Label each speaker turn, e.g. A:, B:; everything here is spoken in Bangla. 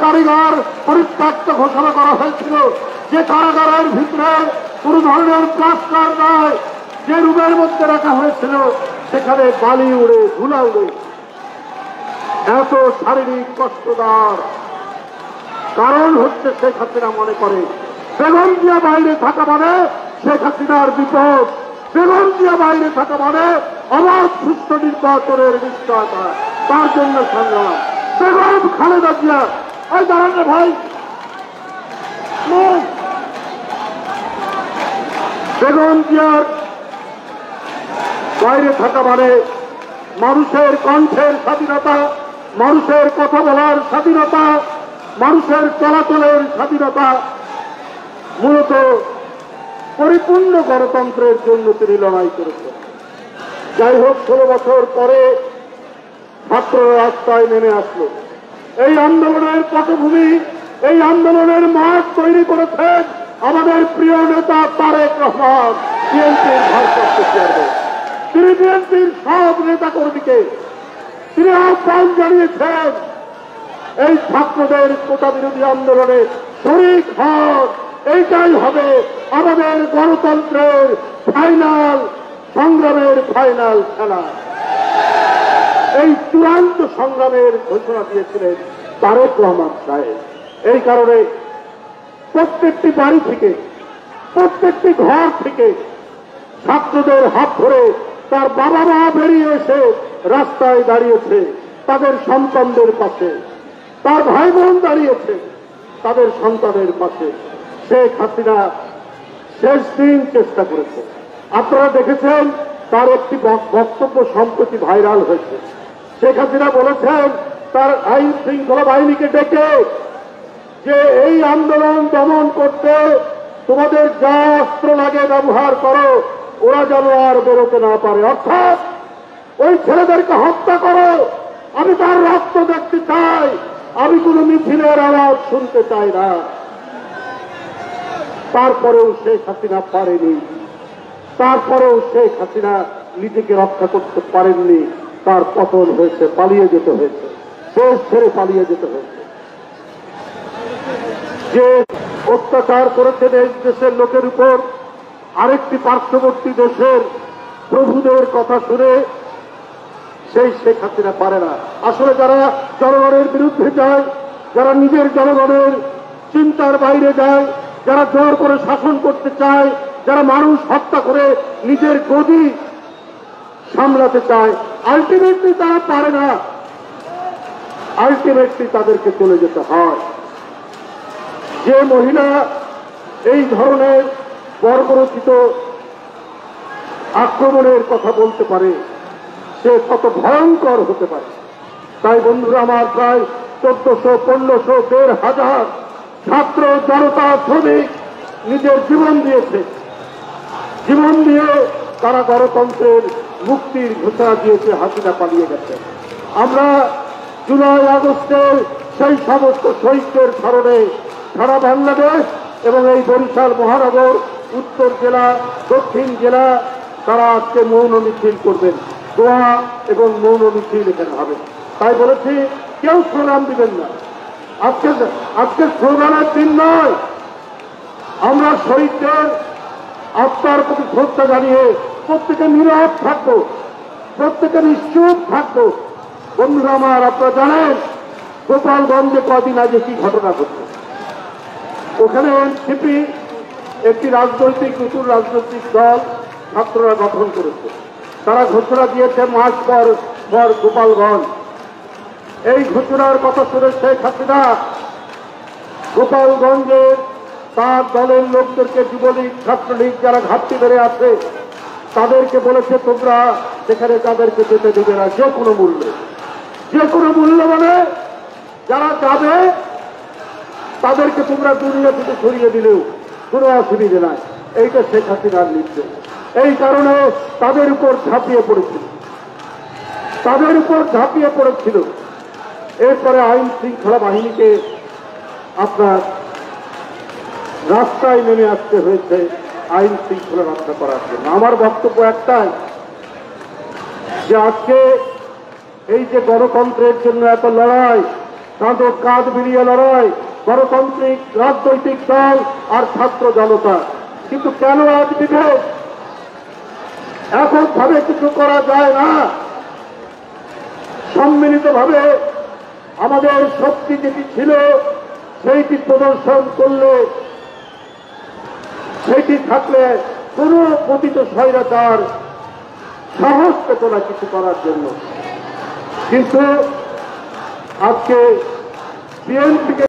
A: কারিগর পরিত্যক্ত ঘোষণা করা হয়েছিল, যে কারাগারের ভিতরে কোন ধরনের প্লাস্টার নয়, যে রুমের মধ্যে রাখা হয়েছিল সেখানে বালি উড়ে ধুলা উড়ে, এত শারীরিক কষ্টদার কারণ হচ্ছে শেখ হাসিনা মনে করে বেগম জিয়া বাইরে থাকা মানে শেখ হাসিনার বিপদ, বেগম জিয়া বাইরে থাকা মানে অবাধ সুষ্ঠু নির্বাচনের নিশ্চয়তা, তার জন্য সংগ্রাম। বেগম খালেদা জিয়া, ওই দাঁড়ান ভাই, বেগম জিয়ার বাইরে থাকা মানে মানুষের কণ্ঠের স্বাধীনতা, মানুষের কথা বলার স্বাধীনতা, মানুষের চলাচলের স্বাধীনতা, মূলত পরিপূর্ণ গণতন্ত্রের জন্য তিনি লড়াই করেছেন। যাই হোক, 16 বছর পরে ছাত্ররা রাস্তায় নেমে আসলো। এই আন্দোলনের পটভূমি, এই আন্দোলনের মাঠ তৈরি করেছেন আমাদের প্রিয় নেতা তারেক রহমান, বিএনপির ভারপ্রাপ্ত চেয়ারম্যান। তিনি বিএনপির সব নেতা কর্মীকে তিনি আহ্বান জানিয়েছেন এই ছাত্রদের কোটা বিরোধী আন্দোলনে শরিক হন, এইটাই হবে আমাদের গণতন্ত্রের ফাইনাল সংগ্রামের ফাইনাল খেলা। এই চূড়ান্ত সংগ্রামের ঘোষণা দিয়েছিলেন তারেক রহমান সাহেব। এই কারণে প্রত্যেকটি বাড়ি থেকে, প্রত্যেকটি ঘর থেকে ছাত্রদের হাত ধরে তার বাবা মা বেরিয়ে এসে রাস্তায় দাঁড়িয়েছে তাদের সন্তানদের পাশে, তার ভাই বোন দাঁড়িয়েছে তাদের সন্তানের পাশে। শেখ হাসিনা শেষ দিন চেষ্টা করেছে। আপনারা দেখেছেন তার একটি বক্তব্য সম্প্রতি ভাইরাল হয়েছে। শেখ হাসিনা বলেছেন তার আইন শৃঙ্খলা বাহিনীকে ডেকে যে এই আন্দোলন দমন করতে তোমাদের যা অস্ত্র লাগে ব্যবহার করো, ওরা যেন আর বেরোতে না পারে, অর্থাৎ ওই ছেলেদেরকে হত্যা করো, আমি তার রক্ত দেখতে চাই, আমি কোন মিছিলের আওয়াজ শুনতে চাই না। তারপরেও শেখ হাসিনা পারেনি, তারপরেও শেখ হাসিনা নিজেকে রক্ষা করতে পারেননি, তার পতন হয়েছে, পালিয়ে যেতে হয়েছে, দেশ ছেড়ে পালিয়ে যেতে হয়েছে। যে অত্যাচার করেছেন এই দেশের লোকের উপর, আরেকটি পার্শ্ববর্তী দেশের প্রভুদের কথা শুনে সেই শেখ হাসিনা পারে না। আসলে যারা জনগণের বিরুদ্ধে যায়, যারা নিজের জনগণের চিন্তার বাইরে যায়, যারা জোর করে শাসন করতে চায়, যারা মানুষ হত্যা করে নিজের গদি সামলাতে চায়, আলটিমেটলি তারা পারে না, আলটিমেটলি তাদেরকে চলে যেতে হয়। যে মহিলা এই ধরনের বর্বরচিত আক্রমণের কথা বলতে পারে সে কত ভয়ঙ্কর হতে পারে। তাই বন্ধুরা আমার, প্রায় 1400, 1500, 1500 ছাত্র জনতা শ্রমিক নিজের জীবন দিয়েছে। জীবন দিয়ে তারা গণতন্ত্রের মুক্তির ঘোষণা দিয়েছে, হাসিনা পালিয়ে গেছে। আমরা জুলাই আগস্টের সেই সমস্ত শহীদদের স্মরণে সারা বাংলাদেশ এবং এই বরিশাল মহানগর, উত্তর জেলা, দক্ষিণ জেলা তারা আজকে মৌন মিছিল করবেন, দোয়া এবং মৌন মিছিল এখানে হবে। তাই বলেছি কেউ স্লোগান দিবেন না, আজকে স্লোগানের দিন নয়। আমরা শহীদদের আত্মার প্রতি শ্রদ্ধা জানিয়ে প্রত্যেকে নীরব থাকবো, প্রত্যেকে নিশ্চুপ থাকবো। বন্ধুরা আমার, আপনারা জানেন গোপালগঞ্জে কদিন আগে কি ঘটনা ঘটছে। ওখানে এনসিপি একটি নতুন রাজনৈতিক দল ছাত্ররা গঠন করেছে। তারা ঘোষণা দিয়েছে মাস পর গোপালগঞ্জ। এই ঘোষণার কথা শুনে শেখ হাসিনা গোপালগঞ্জের তার দলের লোকদেরকে, যুবলীগ, ছাত্রলীগ যারা ঘাটতি বেড়ে আছে তাদেরকে বলেছে তোমরা সেখানে তাদেরকে যেতে দেবে না, যে কোনো মূল্যে। যে কোনো মূল্য মানে যারা যাবে তাদেরকে তোমরা দুনিয়া থেকে সরিয়ে দিলেও কোনো অসুবিধে নাই। এইটা শেখ হাসিনার নির্দেশ। এই কারণে তাদের উপর ঝাঁপিয়ে পড়েছিল। এরপরে আইন শৃঙ্খলা বাহিনীকে আপনার রাস্তায় নেমে আসতে হয়েছে আইন শৃঙ্খলা রক্ষা করার জন্য। আমার বক্তব্য একটাই, যে আজকে এই যে গণতন্ত্রের জন্য এত লড়াই, তাদের কাঁধ মিলিয়ে লড়াই গণতান্ত্রিক রাজনৈতিক দল আর ছাত্র জনতা। কিন্তু কেন আজ বিভেদ? এককভাবে কিছু করা যায় না, সম্মিলিতভাবে আমাদের শক্তি যেটি ছিল সেইটি প্রদর্শন করলে, সেইটি থাকলে কোনো পতিত স্বৈরাচার সাহস পেত না কিছু করার জন্য। কিন্তু আজকে বিএনপিকে